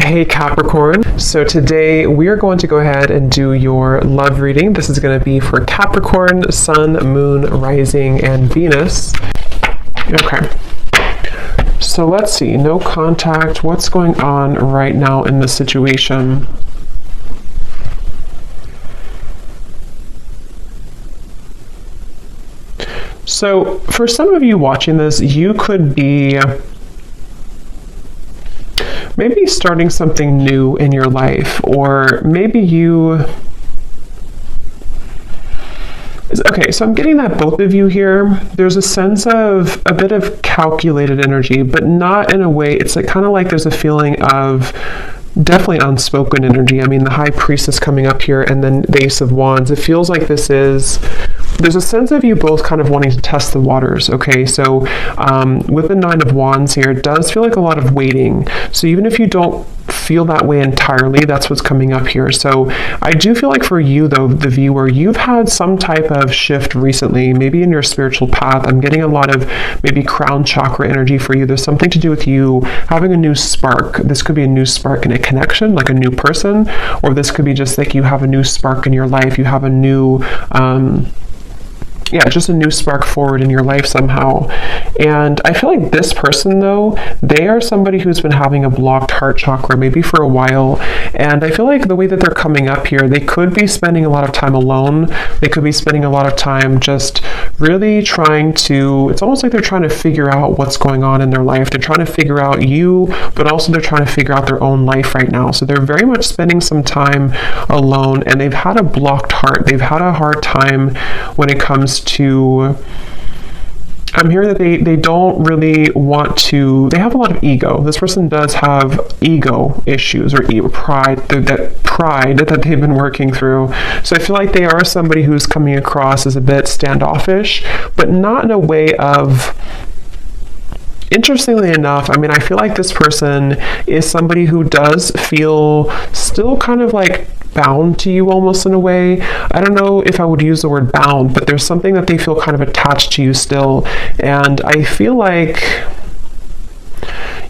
Hey Capricorn, so today we are going to go ahead and do your love reading. This is going to be for Capricorn, Sun, Moon, Rising, and Venus. Okay, so let's see, no contact, what's going on right now in this situation? So for some of you watching this, you could be maybe starting something new in your life, or maybe okay, so I'm getting that both of you here, there's a sense of a bit of calculated energy, but not in a way, it's like kind of like there's a feeling of definitely unspoken energy. I mean, the High Priestess coming up here and then the Ace of Wands, it feels like there's a sense of you both kind of wanting to test the waters, okay? So with the Nine of Wands here, it does feel like a lot of waiting. So even if you don't feel that way entirely, that's what's coming up here. So I do feel like for you, though, the viewer, you've had some type of shift recently, maybe in your spiritual path. I'm getting a lot of maybe crown chakra energy for you. There's something to do with you having a new spark. This could be a new spark in a connection, like a new person, or this could be just like you have a new spark in your life. You have a new just a new spark forward in your life somehow. And I feel like this person, though, they are somebody who's been having a blocked heart chakra maybe for a while. And I feel like the way that they're coming up here, they could be spending a lot of time alone. They could be spending a lot of time just really trying to, it's almost like they're trying to figure out what's going on in their life. They're trying to figure out you, but also they're trying to figure out their own life right now. So they're very much spending some time alone, and they've had a blocked heart. They've had a hard time when it comes to, I'm hearing that they don't really want to, they have a lot of ego. This person does have ego issues or pride, that they've been working through. So I feel like they are somebody who's coming across as a bit standoffish, but not in a way of, interestingly enough, I mean, I feel like this person is somebody who does feel still kind of like bound to you almost in a way. I don't know if I would use the word bound, but there's something that they feel kind of attached to you still. And I feel like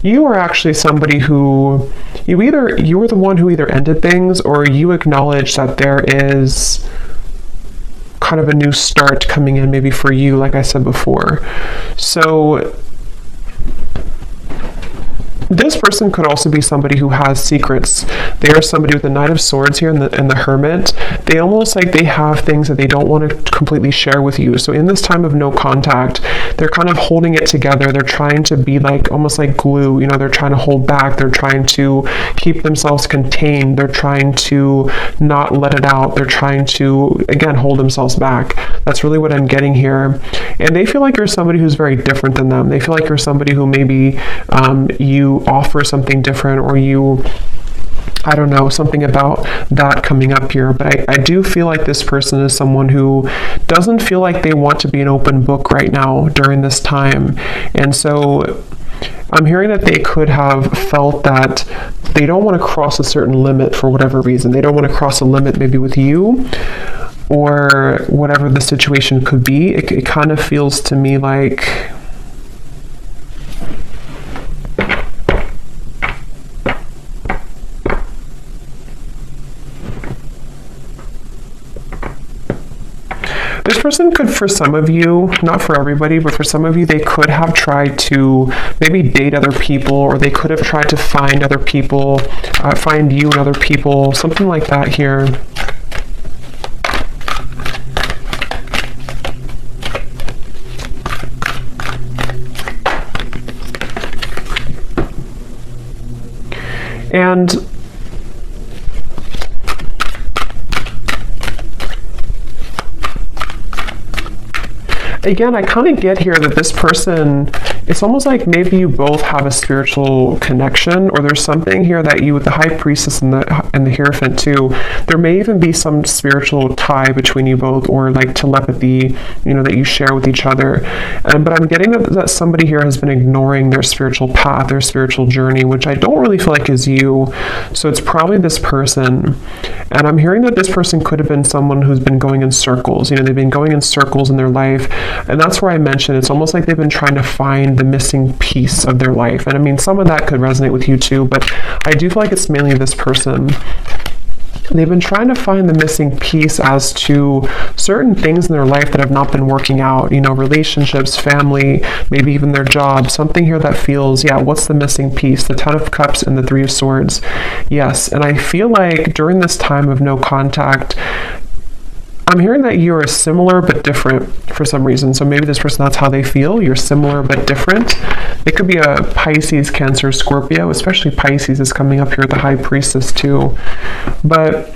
you are actually somebody who you were the one who either ended things, or you acknowledge that there is kind of a new start coming in maybe for you, like I said before. So this person could also be somebody who has secrets. They are somebody with the Knight of Swords here and the Hermit. They almost like they have things that they don't want to completely share with you. So in this time of no contact, they're kind of holding it together. They're trying to be like almost like glue. You know, they're trying to hold back. They're trying to keep themselves contained. They're trying to not let it out. They're trying to, again, hold themselves back. That's really what I'm getting here. And they feel like you're somebody who's very different than them. They feel like you're somebody who maybe you offer something different, or you, I don't know, something about that coming up here. But I do feel like this person is someone who doesn't feel like they want to be an open book right now during this time. And so I'm hearing that they could have felt that they don't want to cross a certain limit for whatever reason. They don't want to cross a limit maybe with you, or whatever the situation could be. It kind of feels to me like this person could, for some of you, not for everybody, but for some of you, they could have tried to maybe date other people, or they could have tried to find other people, find you and other people, something like that here. And again, I kind of get here that this person, it's almost like maybe you both have a spiritual connection, or there's something here that you, with the High Priestess and the Hierophant too, there may even be some spiritual tie between you both, or like telepathy, you know, that you share with each other. But I'm getting that somebody here has been ignoring their spiritual path, their spiritual journey, which I don't really feel like is you. So it's probably this person. And I'm hearing that this person could have been someone who's been going in circles. You know, they've been going in circles in their life. And that's where I mentioned it's almost like they've been trying to find the missing piece of their life. And I mean, some of that could resonate with you too, but I do feel like it's mainly this person. They've been trying to find the missing piece as to certain things in their life that have not been working out, you know, relationships, family, maybe even their job, something here that feels, yeah, what's the missing piece? The Ten of Cups and the Three of Swords. Yes, and I feel like during this time of no contact, I'm hearing that you are similar but different for some reason. So maybe this person, that's how they feel. You're similar but different. It could be a Pisces, Cancer, Scorpio, especially Pisces is coming up here with the High Priestess too. But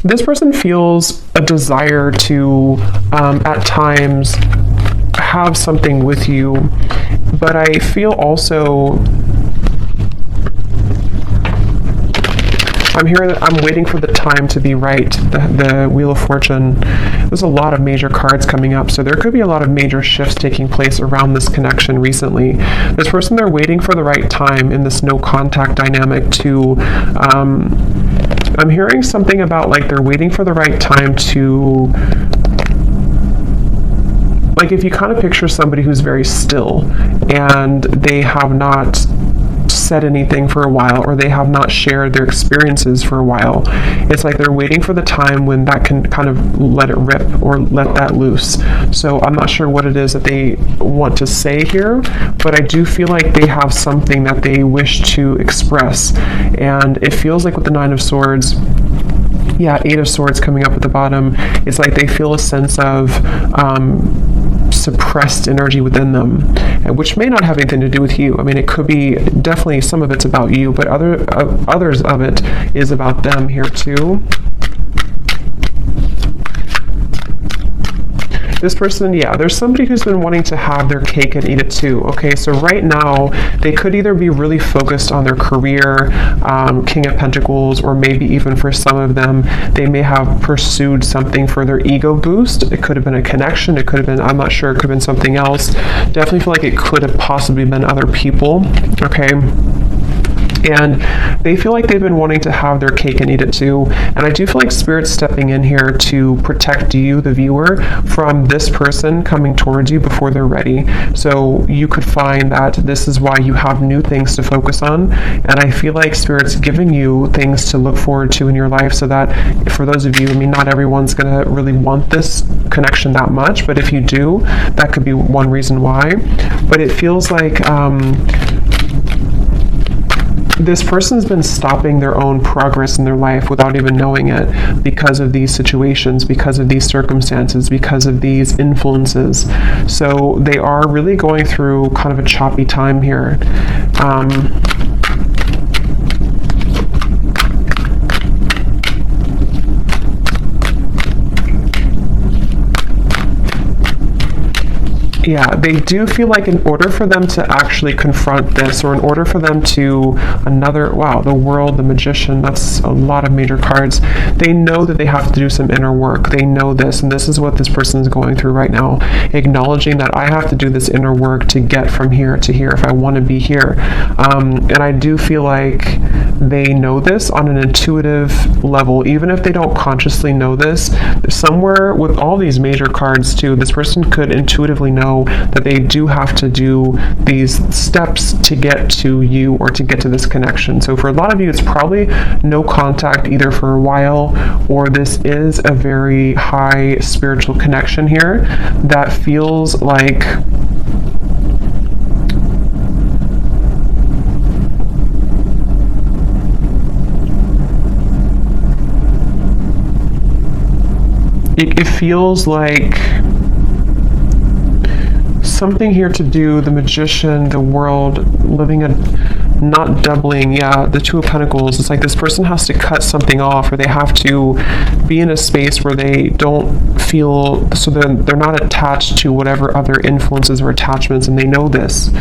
this person feels a desire to, at times, have something with you. But I feel also, I'm hearing that I'm waiting for the time to be right. The Wheel of Fortune. There's a lot of major cards coming up, so there could be a lot of major shifts taking place around this connection recently. This person, they're waiting for the right time in this no contact dynamic to, I'm hearing something about like they're waiting for the right time to, like if you kind of picture somebody who's very still and they have not said anything for a while, or they have not shared their experiences for a while. It's like they're waiting for the time when that can kind of let it rip or let that loose. So I'm not sure what it is that they want to say here, but I do feel like they have something that they wish to express. And it feels like with the Nine of Swords, yeah, Eight of Swords coming up at the bottom, it's like they feel a sense of suppressed energy within them, which may not have anything to do with you. I mean, it could be, definitely some of it's about you, but others of it is about them here too. This person, yeah, there's somebody who's been wanting to have their cake and eat it too. Okay, so right now, they could either be really focused on their career, King of Pentacles, or maybe even for some of them, they may have pursued something for their ego boost. It could have been a connection. It could have been, I'm not sure, it could have been something else. Definitely feel like it could have possibly been other people. Okay. And they feel like they've been wanting to have their cake and eat it too. And I do feel like Spirit's stepping in here to protect you, the viewer, from this person coming towards you before they're ready. So you could find that this is why you have new things to focus on. And I feel like Spirit's giving you things to look forward to in your life, so that for those of you, I mean, not everyone's going to really want this connection that much, but if you do, that could be one reason why. But it feels like this person's been stopping their own progress in their life without even knowing it, because of these situations, because of these circumstances, because of these influences. So they are really going through kind of a choppy time here. Yeah, they do feel like in order for them to actually confront this, or in order for them to wow, the World, the Magician, that's a lot of major cards. They know that they have to do some inner work. They know this, and this is what this person is going through right now, acknowledging that I have to do this inner work to get from here to here if I want to be here. And I do feel like they know this on an intuitive level, even if they don't consciously know this. Somewhere with all these major cards too, this person could intuitively know that they do have to do these steps to get to you, or to get to this connection. So for a lot of you, it's probably no contact either for a while, or this is a very high spiritual connection here that feels like it feels like something here to do, the Magician, the World, living a, not doubling, yeah, the Two of Pentacles. It's like this person has to cut something off, or they have to be in a space where they don't feel, so they're not attached to whatever other influences or attachments, and they know this.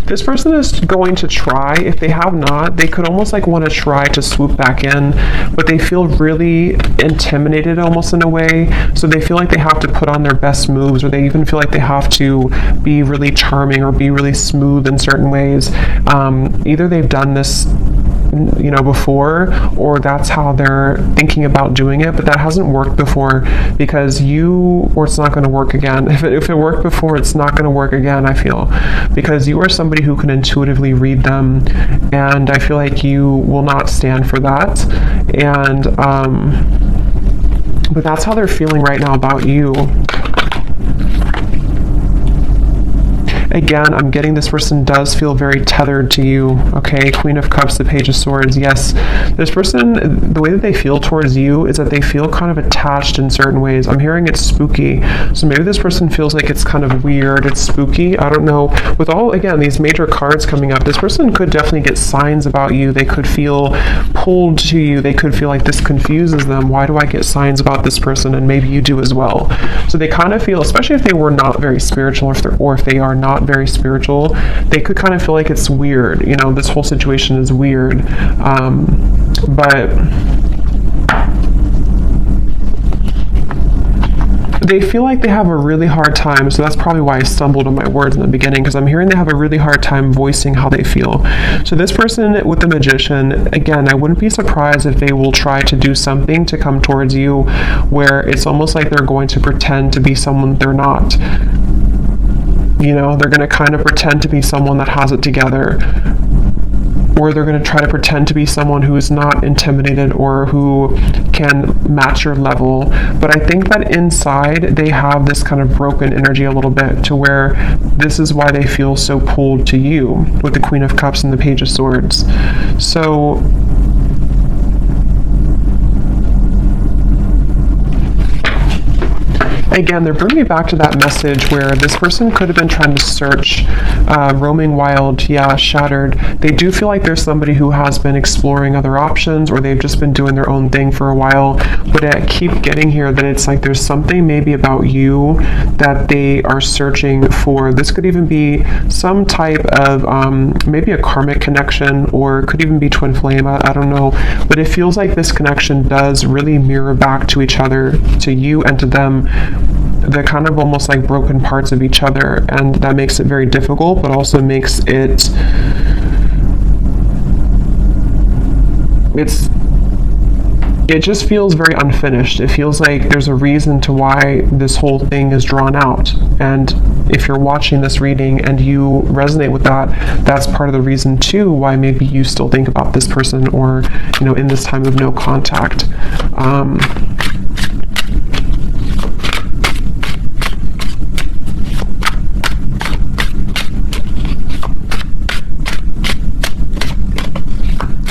This person is going to try. If they have not, they could almost like want to try to swoop back in, but they feel really intimidated almost in a way. So they feel like they have to put on their best moves, or they even feel like they have to be really charming or be really smooth in certain ways. Either they've done this before, or that's how they're thinking about doing it, but that hasn't worked before because it's not going to work again. If it worked before, it's not going to work again, I feel, because you are somebody who can intuitively read them, and I feel like you will not stand for that. And but that's how they're feeling right now about you. Again, I'm getting this person does feel very tethered to you, okay? Queen of Cups, the Page of Swords, yes. This person, the way that they feel towards you is that they feel kind of attached in certain ways. I'm hearing it's spooky. So maybe this person feels like it's kind of weird, it's spooky, I don't know. With all, again, these major cards coming up, this person could definitely get signs about you. They could feel pulled to you. They could feel like this confuses them. Why do I get signs about this person? And maybe you do as well. So they kind of feel, especially if they were not very spiritual, or if they are not very spiritual, they could kind of feel like it's weird. This whole situation is weird. But they feel like they have a really hard time, so that's probably why I stumbled on my words in the beginning, because I'm hearing they have a really hard time voicing how they feel. So this person with the Magician, again, I wouldn't be surprised if they will try to do something to come towards you where it's almost like they're going to pretend to be someone they're not. They're going to kind of pretend to be someone that has it together, or they're going to try to pretend to be someone who is not intimidated or who can match your level. But I think that inside they have this kind of broken energy a little bit, to where this is why they feel so pulled to you with the Queen of Cups and the Page of Swords. So again, they're bringing me back to that message where this person could have been trying to search, roaming wild, shattered. They do feel like there's somebody who has been exploring other options, or they've just been doing their own thing for a while. But I keep getting here that it's like there's something maybe about you that they are searching for. This could even be some type of maybe a karmic connection, or it could even be twin flame. I don't know. But it feels like this connection does really mirror back to each other, to you and to them, the kind of almost like broken parts of each other, and that makes it very difficult, but also makes it just feels very unfinished. It feels like there's a reason to why this whole thing is drawn out, and if you're watching this reading and you resonate with that, that's part of the reason too why maybe you still think about this person, or in this time of no contact.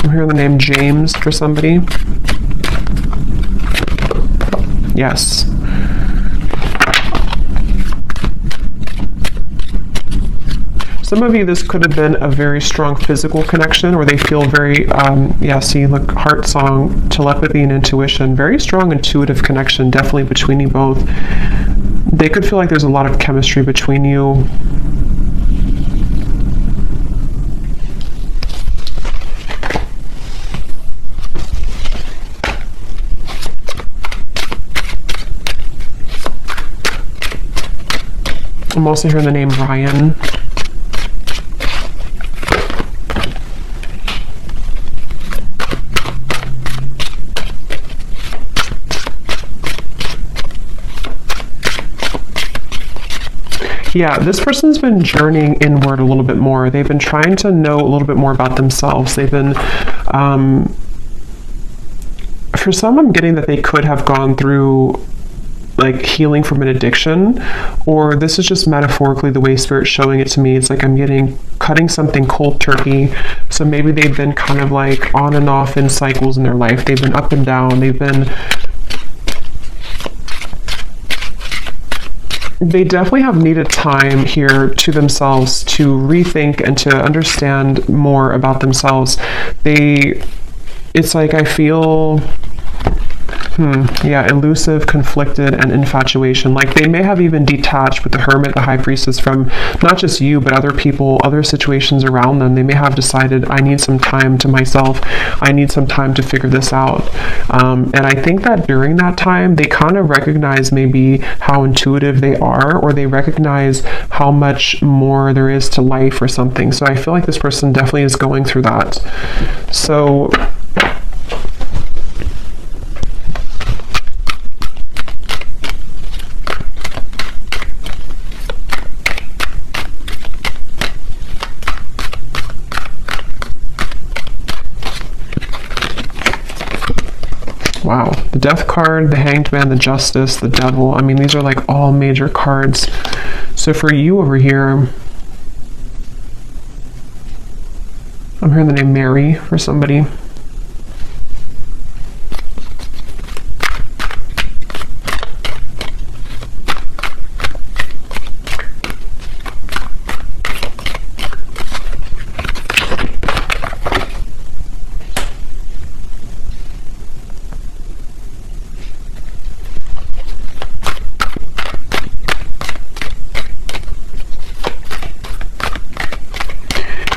I'm hearing the name James for somebody. Yes. Some of you, this could have been a very strong physical connection, or they feel very, look, heart song, telepathy and intuition, very strong intuitive connection, definitely between you both. They could feel like there's a lot of chemistry between you. I'm also hearing the name Ryan. Yeah, this person's been journeying inward a little bit more. They've been trying to know a little bit more about themselves. They've been, for some, I'm getting that they could have gone through like healing from an addiction, or this is just metaphorically the way Spirit's showing it to me. It's like I'm getting cutting something cold turkey. So maybe they've been kind of like on and off in cycles in their life. They've been up and down. They definitely have needed time here to themselves to rethink and to understand more about themselves. It's like I feel Yeah, elusive, conflicted, and infatuation. Like they may have even detached with the Hermit, the High Priestess, from not just you, but other people, other situations around them. They may have decided, I need some time to myself. I need some time to figure this out. And I think that during that time, they kind of recognize maybe how intuitive they are, or they recognize how much more there is to life or something. So I feel like this person definitely is going through that. So wow, the Death card, the Hanged Man, the Justice, the Devil. I mean, these are like all major cards. So for you over here, I'm hearing the name Mary for somebody.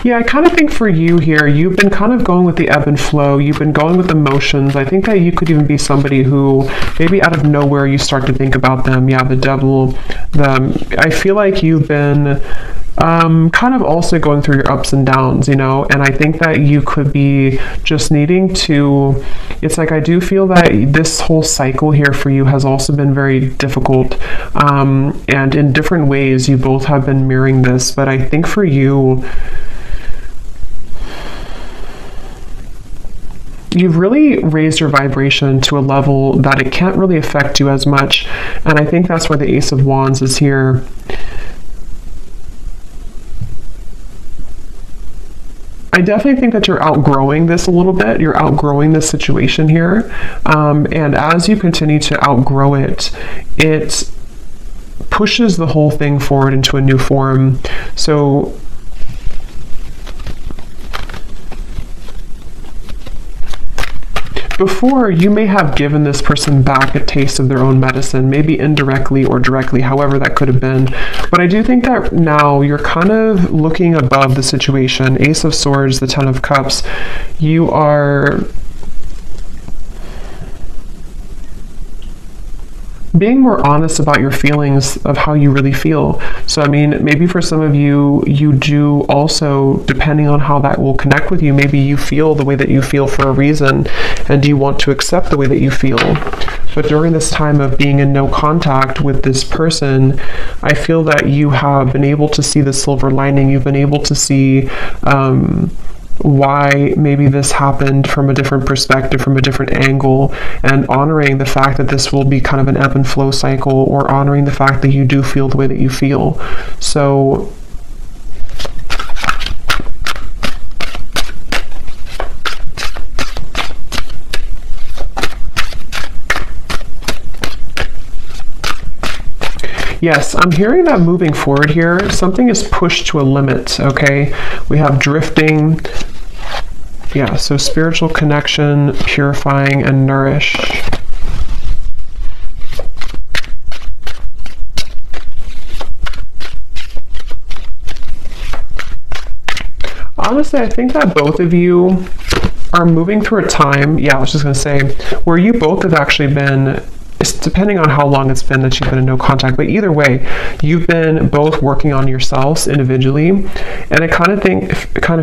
Yeah, I kind of think for you here, you've been kind of going with the ebb and flow. You've been going with emotions. I think that you could even be somebody who maybe out of nowhere you start to think about them. Yeah, the Devil. I feel like you've been kind of also going through your ups and downs, you know, and I think that you could be just needing to, it's like I do feel that this whole cycle here for you has also been very difficult, and in different ways you both have been mirroring this, but I think for you, you've really raised your vibration to a level that it can't really affect you as much. And I think that's why the Ace of Wands is here. I definitely think that you're outgrowing this a little bit. You're outgrowing this situation here. And as you continue to outgrow it, it pushes the whole thing forward into a new form. So before, you may have given this person back a taste of their own medicine, maybe indirectly or directly, however that could have been. But I do think that now you're kind of looking above the situation. Ace of Swords, the Ten of Cups, you are being more honest about your feelings of how you really feel. So I mean, maybe for some of you, you do also, depending on how that will connect with you, maybe you feel the way that you feel for a reason, and you want to accept the way that you feel. But during this time of being in no contact with this person, I feel that you have been able to see the silver lining. You've been able to see why maybe this happened from a different perspective, from a different angle, and honoring the fact that this will be kind of an ebb and flow cycle, or honoring the fact that you do feel the way that you feel. So yes, I'm hearing that moving forward here, something is pushed to a limit, okay? We have drifting. Yeah, so spiritual connection, purifying, and nourish. Honestly, I think that both of you are moving through a time, yeah, I was just going to say, where you both have actually been, it's depending on how long it's been that you've been in no contact, but either way, you've been both working on yourselves individually, and it kind of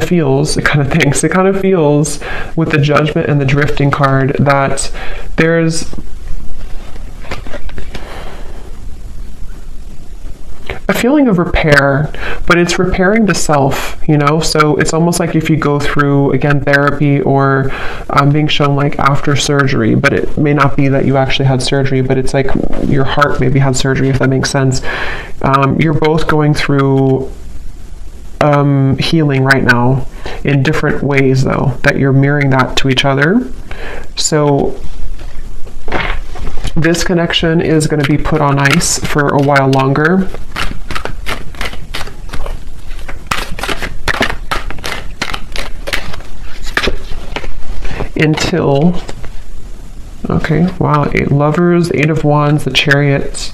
feels with the Judgment and the Drifting card that there's a feeling of repair, but it's repairing the self, you know? So it's almost like if you go through, again, therapy, or being shown like after surgery, but it may not be that you actually had surgery, but it's like your heart maybe had surgery, if that makes sense. You're both going through healing right now in different ways, though, that you're mirroring that to each other. So this connection is going to be put on ice for a while longer. Until Okay, wow, 8 lovers, 8 of wands, the chariot.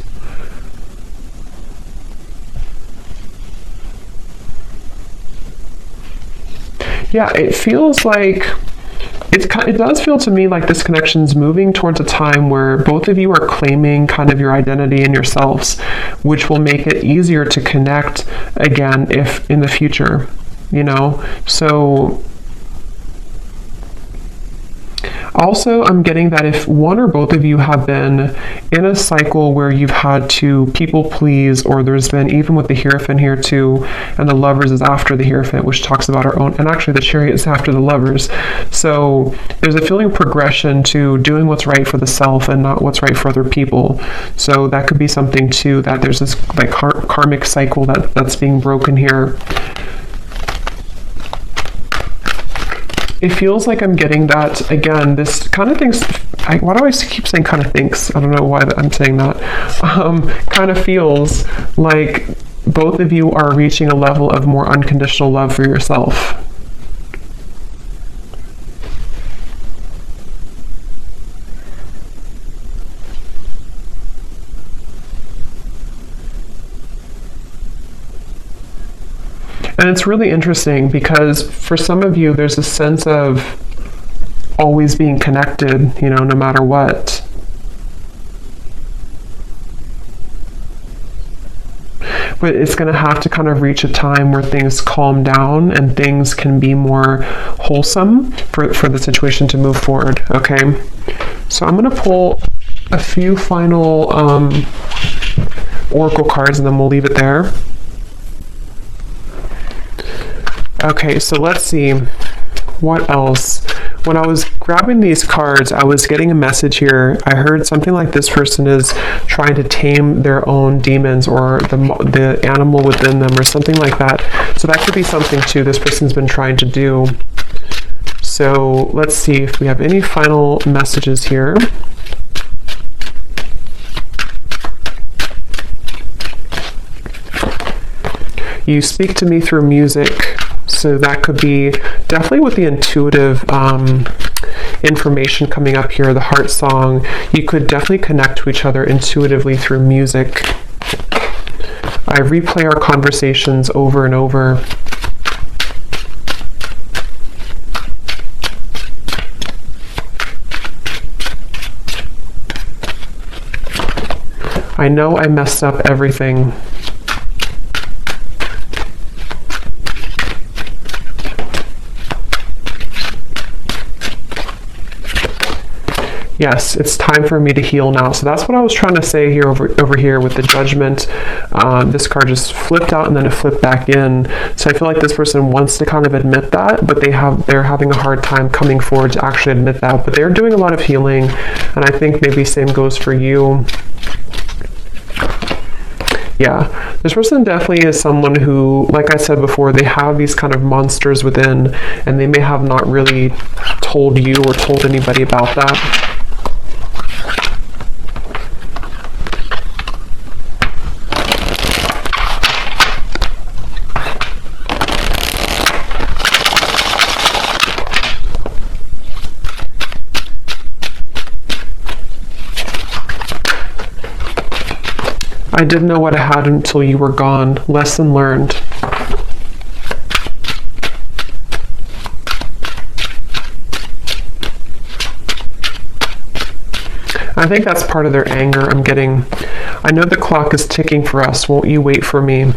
Yeah, it feels like, it does feel to me like this connection's moving towards a time where both of you are claiming kind of your identity and yourselves, which will make it easier to connect again if in the future, you know? So also, I'm getting that if one or both of you have been in a cycle where you've had to people please, or there's been, even with the Hierophant here too, and the Lovers is after the Hierophant, which talks about our own, and actually the Chariot is after the Lovers. So there's a feeling of progression to doing what's right for the self and not what's right for other people. So that could be something too, that there's this like karmic cycle that's being broken here. It feels like I'm getting that, again, this kind of things, why do I keep saying kind of thinks? I don't know why I'm saying that. Kind of feels like both of you are reaching a level of more unconditional love for yourself. And it's really interesting because for some of you, there's a sense of always being connected, you know, no matter what. But it's going to have to kind of reach a time where things calm down and things can be more wholesome for the situation to move forward, okay? So I'm going to pull a few final oracle cards and then we'll leave it there. Okay, so let's see, what else? When I was grabbing these cards, I was getting a message here. I heard something like this person is trying to tame their own demons or the animal within them or something like that. So that could be something too this person's been trying to do. So let's see if we have any final messages here. You speak to me through music. So that could be definitely with the intuitive information coming up here, the heart song. You could definitely connect to each other intuitively through music. I replay our conversations over and over. I know I messed up everything. Yes, it's time for me to heal now. So that's what I was trying to say here over here with the Judgment. This card just flipped out and then it flipped back in. So I feel like this person wants to kind of admit that, but they're having a hard time coming forward to actually admit that. But they're doing a lot of healing, and I think maybe same goes for you. Yeah, this person definitely is someone who, like I said before, they have these kind of monsters within, and they may have not really told you or told anybody about that. I didn't know what I had until you were gone. Lesson learned. I think that's part of their anger. I'm getting, I know the clock is ticking for us. Won't you wait for me?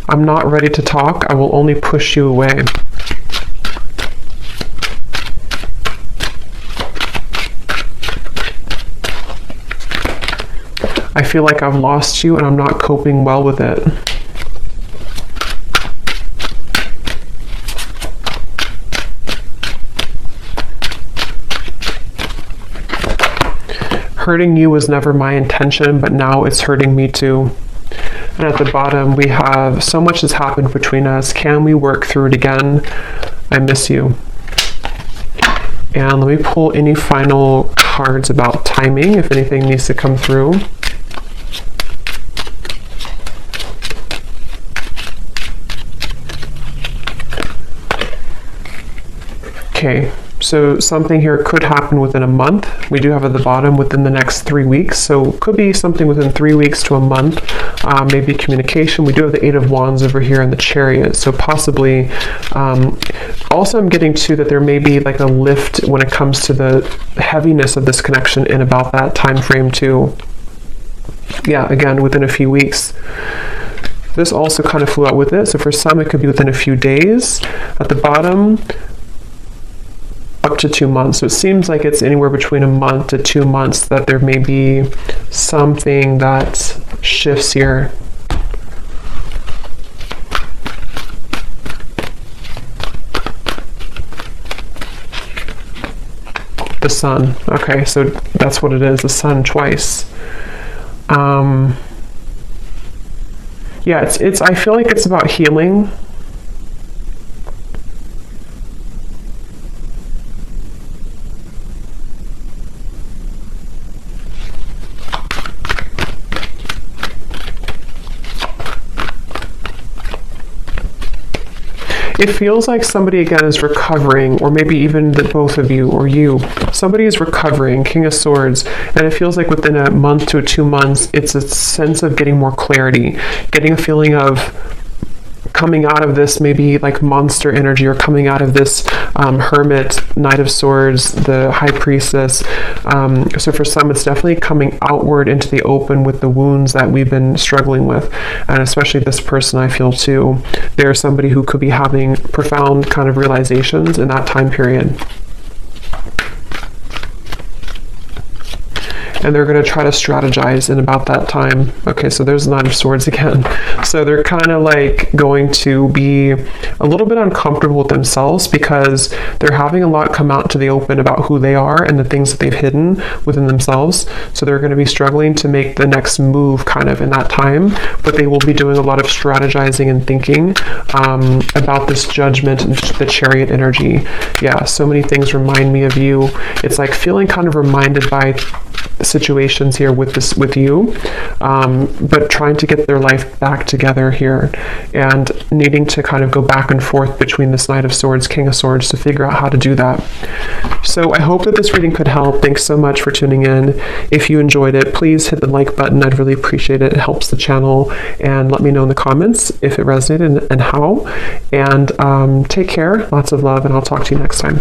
I'm not ready to talk. I will only push you away. I feel like I've lost you and I'm not coping well with it. Hurting you was never my intention, but now it's hurting me too. And at the bottom, we have, so much has happened between us. Can we work through it again? I miss you. And let me pull any final cards about timing, if anything needs to come through. Okay, so something here could happen within a month. We do have at the bottom within the next 3 weeks, so could be something within 3 weeks to a month, maybe communication. We do have the Eight of Wands over here in the Chariot, so possibly, also I'm getting to that there may be like a lift when it comes to the heaviness of this connection in about that time frame too. Yeah, again, within a few weeks. This also kind of flew out with it, so for some it could be within a few days. At the bottom, up to 2 months. So it seems like it's anywhere between a month to 2 months that there may be something that shifts here. The Sun. Okay, so that's what it is, the Sun twice. Yeah, it's I feel like it's about healing. It feels like somebody, again, is recovering, or maybe even the both of you, or you. Somebody is recovering, King of Swords, and it feels like within a month to 2 months, it's a sense of getting more clarity, getting a feeling of coming out of this maybe like monster energy, or coming out of this Hermit, Knight of Swords, the High Priestess. So for some, it's definitely coming outward into the open with the wounds that we've been struggling with. And especially this person, I feel too, they're somebody who could be having profound kind of realizations in that time period. And they're going to try to strategize in about that time. Okay, so there's the Knight of Swords again. So they're kind of like going to be a little bit uncomfortable with themselves because they're having a lot come out to the open about who they are and the things that they've hidden within themselves. So they're going to be struggling to make the next move kind of in that time, but they will be doing a lot of strategizing and thinking about this Judgment and the Chariot energy. Yeah, so many things remind me of you. It's like feeling kind of reminded by situations here with you, but trying to get their life back together here and needing to kind of go back and forth between this Knight of Swords, King of Swords to figure out how to do that. So I hope that this reading could help. Thanks so much for tuning in. If you enjoyed it, please hit the like button. I'd really appreciate it. It helps the channel, and let me know in the comments if it resonated and how. And take care, lots of love, and I'll talk to you next time.